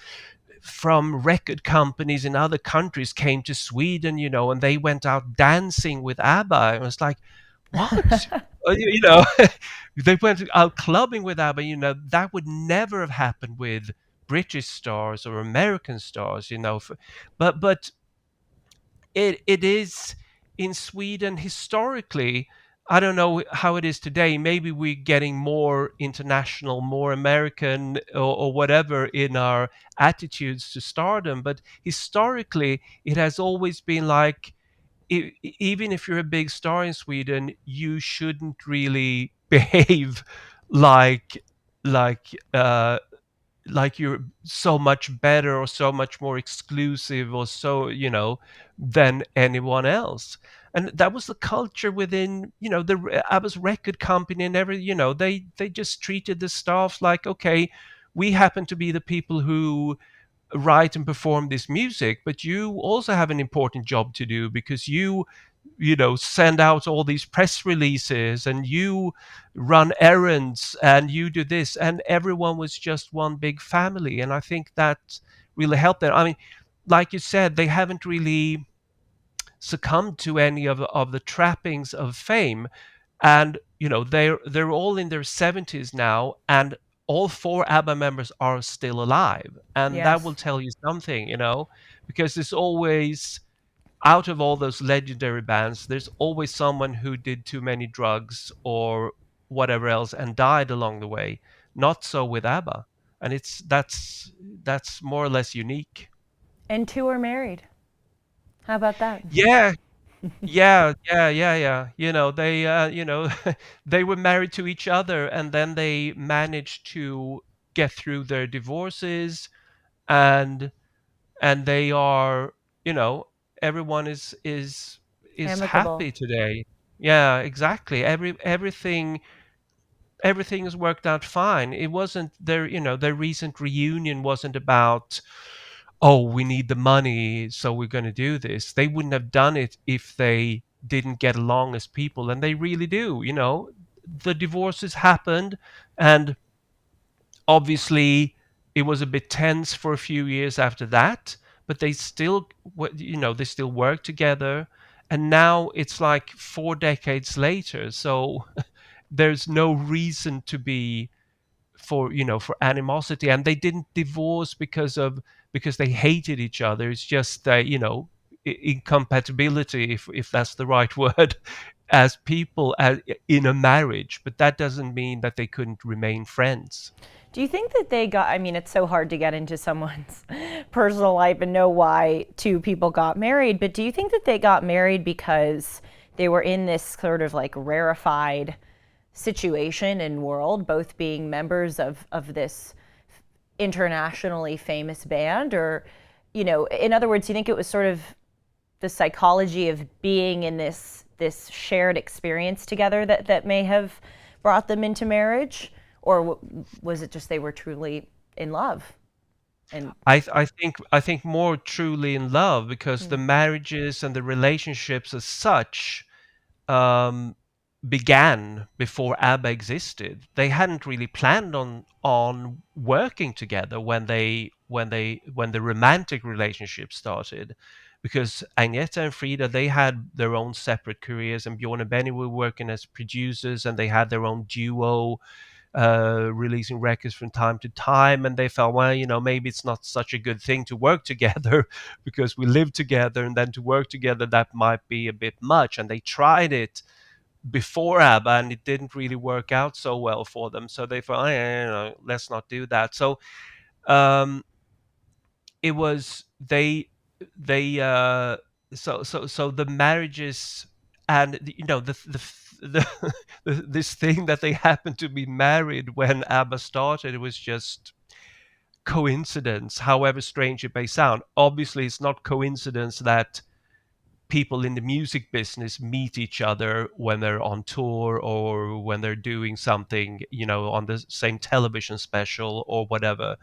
from record companies in other countries came to Sweden, and they went out dancing with ABBA. And it was like, what? They went out clubbing with ABBA. That would never have happened with British stars or American stars, but it is in Sweden historically. I don't know how it is today. Maybe we're getting more international, more American, or whatever in our attitudes to stardom. But historically, it has always been like, even if you're a big star in Sweden, you shouldn't really behave like like uh, like you're so much better or so much more exclusive or so, than anyone else. And that was the culture within, the ABBA's record company, and they just treated the staff like, okay, we happen to be the people who write and perform this music, but you also have an important job to do, because you send out all these press releases, and you run errands, and you do this, and everyone was just one big family. And I think that really helped them. I mean, like you said, they haven't really succumbed to any of the trappings of fame. And they're all in their 70s now, and all four ABBA members are still alive, and that will Yes. tell you something, because there's always, out of all those legendary bands, there's always someone who did too many drugs or whatever else and died along the way. Not so with ABBA, and that's more or less unique. And two are married. How about that? Yeah, yeah, yeah, yeah, yeah. They they were married to each other, and then they managed to get through their divorces, and they are, everyone is Amicable. happy today. Yeah, exactly. Everything has worked out fine. It wasn't their recent reunion wasn't about, oh, we need the money, so we're going to do this. They wouldn't have done it if they didn't get along as people, and they really do. The divorces happened, and obviously it was a bit tense for a few years after that, but they still they still work together, and now it's like 4 decades later, so there's no reason to be for animosity. And they didn't divorce because they hated each other. It's just incompatibility, if that's the right word, as people in a marriage, but that doesn't mean that they couldn't remain friends. Do you think that they got, I mean, it's so hard to get into someone's personal life and know why two people got married, but do you think that they got married because they were in this sort of like rarefied situation and world, both being members of this internationally famous band? Or, in other words, do you think it was sort of the psychology of being in this shared experience together that may have brought them into marriage? Or was it just they were truly in love? And I think more truly in love, because the marriages and the relationships as such um, began before ABBA existed. They hadn't really planned on working together when the romantic relationship started, because Agneta and Frida, they had their own separate careers, and Bjorn and Benny were working as producers, and they had their own duo, releasing records from time to time, and they felt, well, maybe it's not such a good thing to work together because we live together, and then to work together, that might be a bit much. And they tried it before ABBA, and it didn't really work out so well for them. So they thought, let's not do that. So um, it was they so the marriages, and this thing that they happened to be married when ABBA started, it was just coincidence, however strange it may sound. Obviously, it's not coincidence that people in the music business meet each other when they're on tour, or when they're doing something, on the same television special or whatever.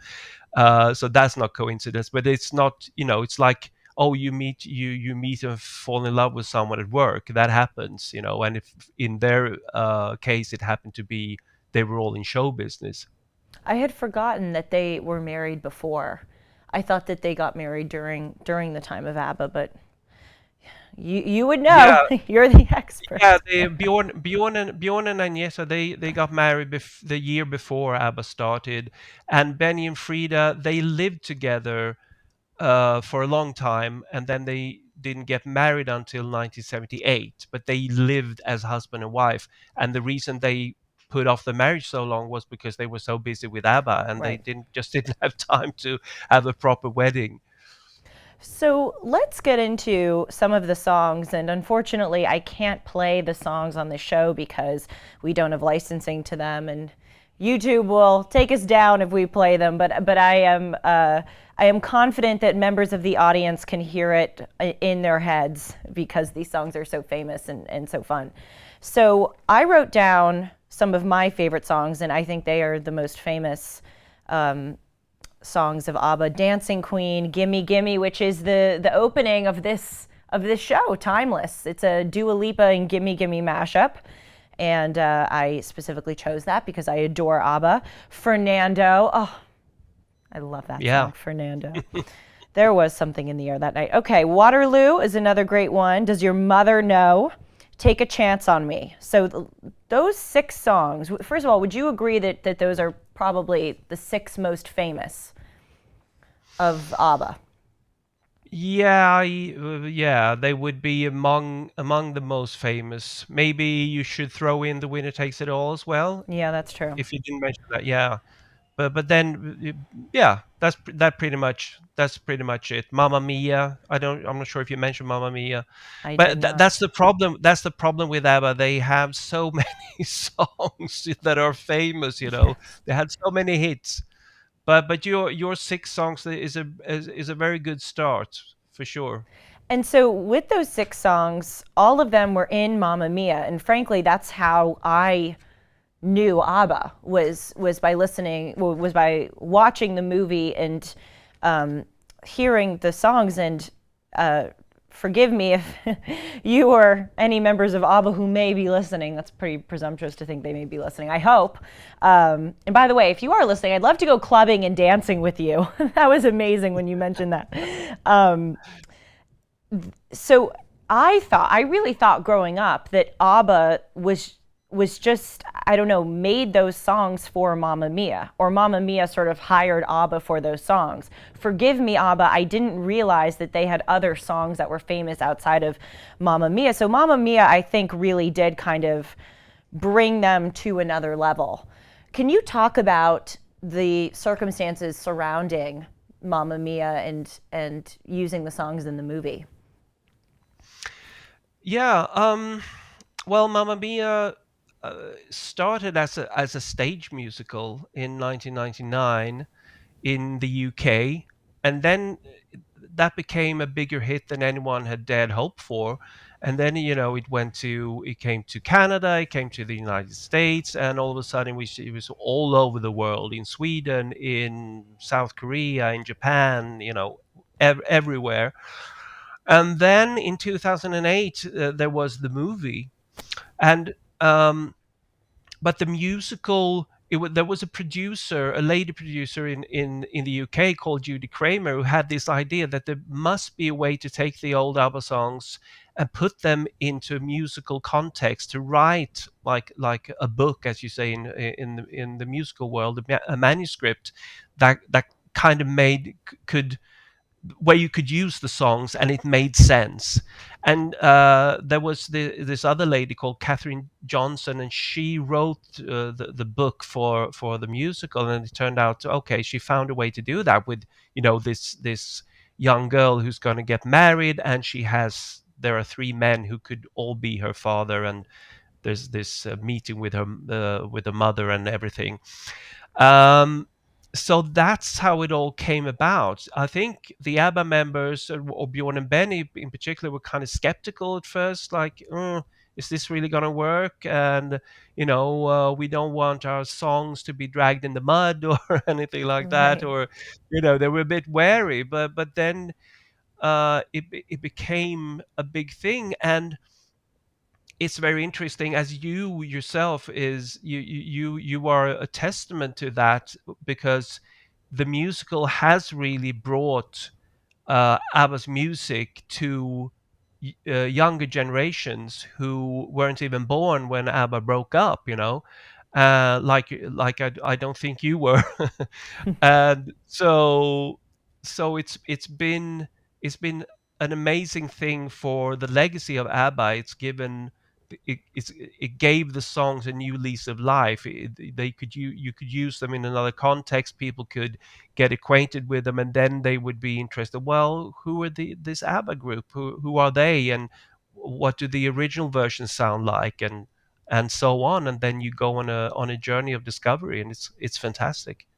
So that's not coincidence, but it's not, it's like, oh, you meet and fall in love with someone at work. That happens, and if in their case it happened to be they were all in show business. I had forgotten that they were married before. I thought that they got married during the time of ABBA, but you would know. Yeah, You're the yeah. expert. Bjorn and Agneta, they got married the year before ABBA started, and Benny and Frida, they lived together for a long time, and then didn't get married until 1978, but they lived as husband and wife. And the reason they put off the marriage so long was because they were so busy with ABBA, and they Right. didn't have time to have a proper wedding. So let's get into some of the songs. And unfortunately, I can't play the songs on the show because we don't have licensing to them, and YouTube will take us down if we play them. But I am confident that members of the audience can hear it in their heads because these songs are so famous and so fun. So I wrote down some of my favorite songs, and I think they are the most famous songs of ABBA. Dancing Queen, Gimme Gimme, which is the opening of this show, Timeless. It's a Dua Lipa and Gimme Gimme mashup. And I specifically chose that because I adore ABBA. Fernando. Oh, I love that Yeah. song, Fernando. There was something in the air that night. Okay, Waterloo is another great one. Does Your Mother Know? Take a Chance on Me. So those 6 songs, first of all, would you agree that those are probably the 6 most famous of ABBA? Yeah, yeah, they would be among the most famous. Maybe you should throw in The Winner Takes It All as well, Yeah, that's true. if you didn't mention that. Yeah, but then yeah, that's pretty much it. Mamma Mia. I'm not sure if you mentioned Mamma Mia, I did but not. that's the problem. That's the problem with ABBA. They have so many songs that are famous. Yes. They had so many hits. But your 6 songs is a very good start for sure. And so with those 6 songs, all of them were in Mamma Mia, and frankly, that's how I knew ABBA was by listening, was by watching the movie and hearing the songs. And forgive me if you or any members of ABBA who may be listening. That's pretty presumptuous to think they may be listening. I hope. And by the way, if you are listening, I'd love to go clubbing and dancing with you. That was amazing when you mentioned that. So I really thought growing up that ABBA was just, I don't know, made those songs for Mamma Mia, or Mamma Mia sort of hired ABBA for those songs. Forgive me, ABBA, I didn't realize that they had other songs that were famous outside of Mamma Mia. So Mamma Mia, I think, really did kind of bring them to another level. Can you talk about the circumstances surrounding Mamma Mia and using the songs in the movie? Yeah, well, Mamma Mia started as a stage musical in 1999 in the UK, and then that became a bigger hit than anyone had dared hope for. And then it came to Canada, it came to the United States, and all of a sudden it was all over the world, in Sweden, in South Korea, in Japan, everywhere. And then in 2008, there was the movie, and but the musical. There was a producer, a lady producer in the UK called Judy Kramer, who had this idea that there must be a way to take the old ABBA songs and put them into a musical context, to write like a book, as you say in the musical world, a manuscript that kind of could where you could use the songs and it made sense. And there was this other lady called Catherine Johnson, and she wrote the book for the musical. And it turned out, okay, she found a way to do that with this young girl who's going to get married, and there are 3 men who could all be her father, and there's this meeting with her mother and everything. Um, so that's how it all came about. I think the ABBA members, or Bjorn and Benny in particular, were kind of skeptical at first, like, is this really going to work? And we don't want our songs to be dragged in the mud or anything like that, Right. or they were a bit wary. But then it became a big thing. And it's very interesting, as you yourself is you are a testament to that, because the musical has really brought ABBA's music to younger generations who weren't even born when ABBA broke up, like I don't think you were. And so it's been an amazing thing for the legacy of ABBA. It's given it gave the songs a new lease of life. They could you could use them in another context. People could get acquainted with them, and then they would be interested. Well, who are this ABBA group? Who are they, and what do the original versions sound like, and so on. And then you go on a journey of discovery, and it's fantastic.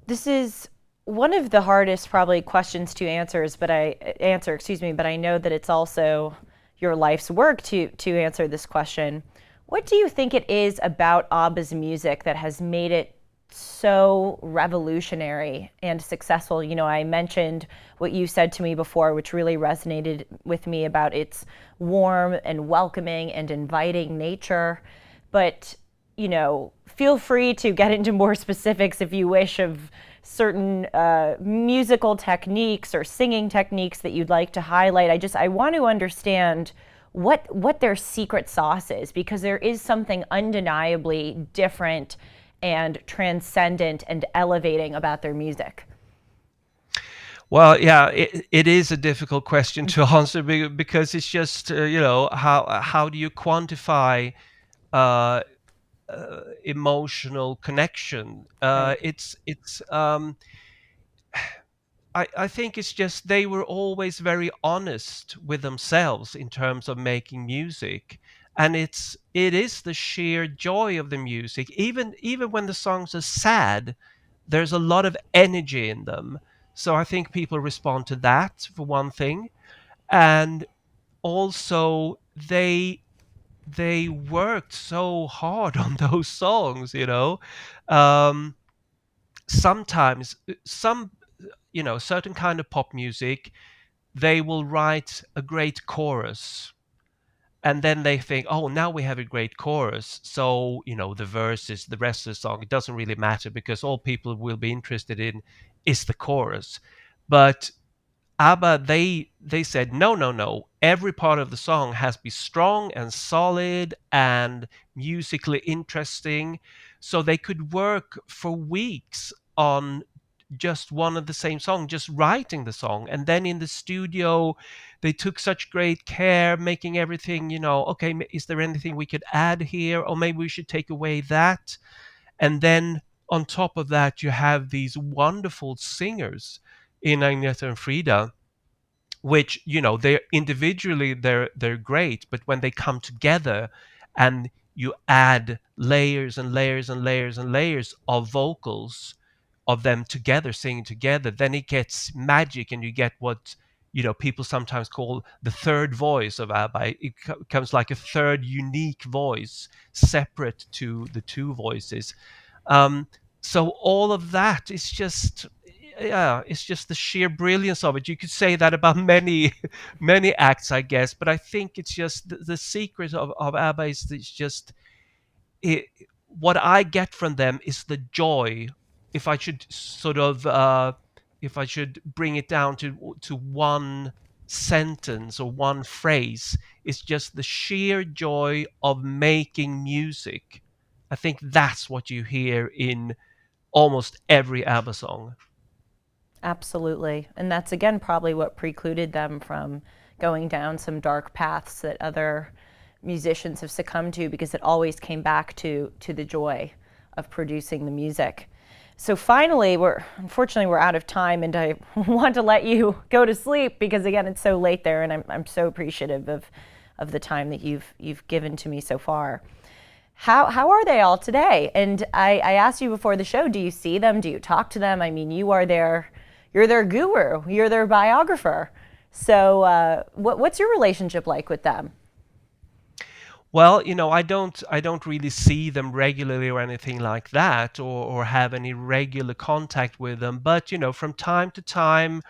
This is one of the hardest probably questions to answer, excuse me, but I know that it's also your life's work to answer this question. What do you think it is about ABBA's music that has made it so revolutionary and successful? You know, I mentioned what you said to me before, which really resonated with me about its warm and welcoming and inviting nature. But, you know, feel free to get into more specifics if you wish of certain musical techniques or singing techniques that you'd like to highlight. I want to understand what their secret sauce is, because there is something undeniably different and transcendent and elevating about their music. Well, yeah, it is a difficult question to answer because it's just how do you quantify uh, emotional connection? Right. I think it's just they were always very honest with themselves in terms of making music, and it is the sheer joy of the music. Even when the songs are sad, there's a lot of energy in them. So I think people respond to that for one thing, and also they worked so hard on those songs. Um, Sometimes some certain kind of pop music, they will write a great chorus, and then they think, oh, now we have a great chorus, so the verses, the rest of the song, it doesn't really matter because all people will be interested in is the chorus. But ABBA, they said, no, no, no. Every part of the song has to be strong and solid and musically interesting. So they could work for weeks on just one of the same song, just writing the song. And then in the studio, they took such great care making everything, okay, is there anything we could add here? Or maybe we should take away that. And then on top of that, you have these wonderful singers in Agneta and Frida, which they're individually they're great, but when they come together and you add layers and layers and layers and layers of vocals of them together singing together, then it gets magic, and you get what people sometimes call the third voice of ABBA. It comes like a third unique voice separate to the two voices. um, so all of that is just, yeah, it's just the sheer brilliance of it. You could say that about many many acts, I guess, but I think it's just the secret of ABBA is it's just it, what I get from them is the joy. If I should sort of if I should bring it down to one sentence or one phrase, it's just the sheer joy of making music. I think that's what you hear in almost every ABBA song. Absolutely. And that's again probably what precluded them from going down some dark paths that other musicians have succumbed to, because it always came back to the joy of producing the music. So finally, unfortunately we're out of time, and I want to let you go to sleep because again it's so late there, and I'm so appreciative of the time that you've given to me so far. How are they all today? And I asked you before the show, do you see them? Do you talk to them? I mean, you're their guru, you're their biographer. So what's your relationship like with them? Well, I don't really see them regularly or anything like that, or have any regular contact with them. But from time to time,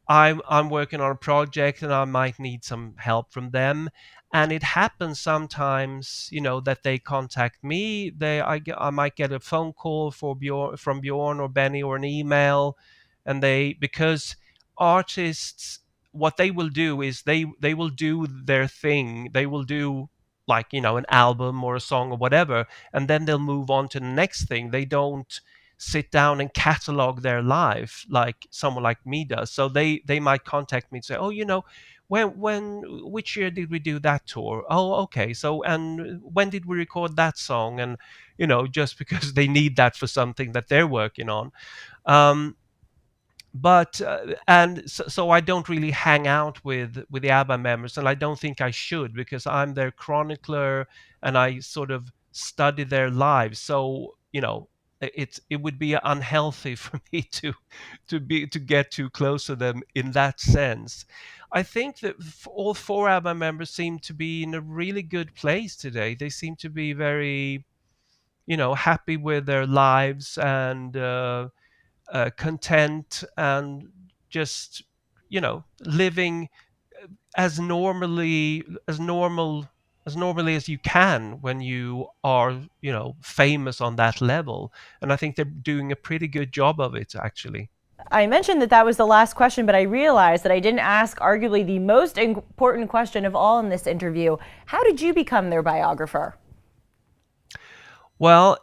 I'm working on a project and I might need some help from them. And it happens sometimes, that they contact me. I might get a phone call from Bjorn or Benny, or an email, and because artists, what they will do is they will do their thing. They will do, like, an album or a song or whatever, and then they'll move on to the next thing. They don't sit down and catalog their life like someone like me does. So they might contact me and say, oh, when which year did we do that tour? Oh, okay. So, and when did we record that song? And just because they need that for something that they're working on. But and so I don't really hang out with the ABBA members, and I don't think I should, because I'm their chronicler and I sort of study their lives. So it would be unhealthy for me to get too close to them in that sense. I think that all four ABBA members seem to be in a really good place today. They seem to be very happy with their lives, and content, and just living as normally as you can when you are famous on that level. And I think they're doing a pretty good job of it, actually. I mentioned that that was the last question, but I realized that I didn't ask arguably the most important question of all in this interview. How did you become their biographer? Well,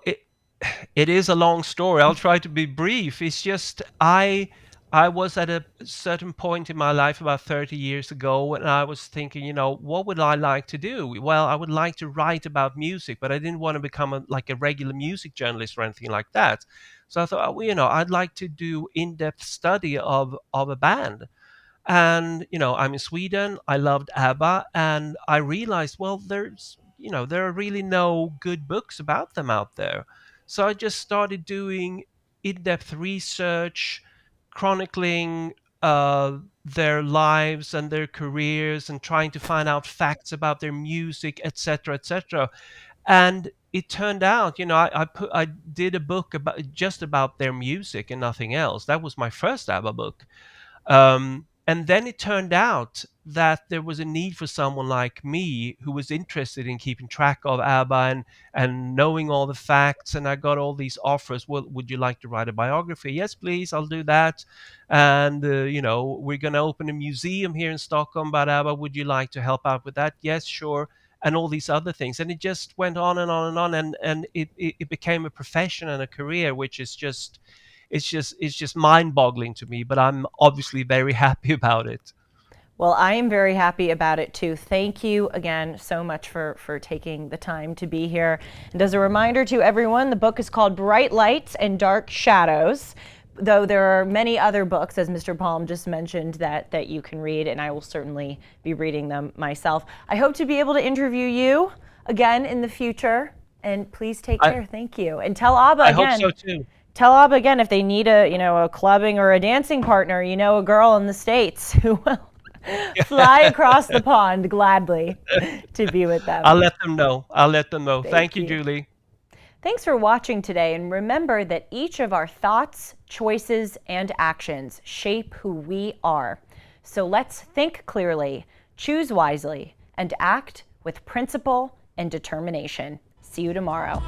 it is a long story. I'll try to be brief. It's just I was at a certain point in my life about 30 years ago, and I was thinking, what would I like to do? Well, I would like to write about music, but I didn't want to become like a regular music journalist or anything like that. So I thought, well, I'd like to do in-depth study of a band. And I'm in Sweden. I loved ABBA, and I realized, well, there are really no good books about them out there. So I just started doing in-depth research, chronicling their lives and their careers, and trying to find out facts about their music, etc., etc. And it turned out, I did a book about their music and nothing else. That was my first ABBA book. And then it turned out that there was a need for someone like me who was interested in keeping track of ABBA and knowing all the facts. And I got all these offers. Well, would you like to write a biography? Yes, please, I'll do that. And, we're going to open a museum here in Stockholm about ABBA. Would you like to help out with that? Yes, sure. And all these other things. And it just went on and on and on. And it became a profession and a career, which is just it's just mind-boggling to me, but I'm obviously very happy about it. Well, I am very happy about it too. Thank you again so much for taking the time to be here. And as a reminder to everyone, the book is called Bright Lights and Dark Shadows, though there are many other books, as Mr. Palm just mentioned, that you can read, and I will certainly be reading them myself. I hope to be able to interview you again in the future, and please take care. Thank you. And tell ABBA again. I hope so too. Tell ABBA again if they need a clubbing or a dancing partner, a girl in the States who will fly across the pond gladly to be with them. I'll let them know. Thank you, Julie. Thanks for watching today, and remember that each of our thoughts, choices, and actions shape who we are. So let's think clearly, choose wisely, and act with principle and determination. See you tomorrow.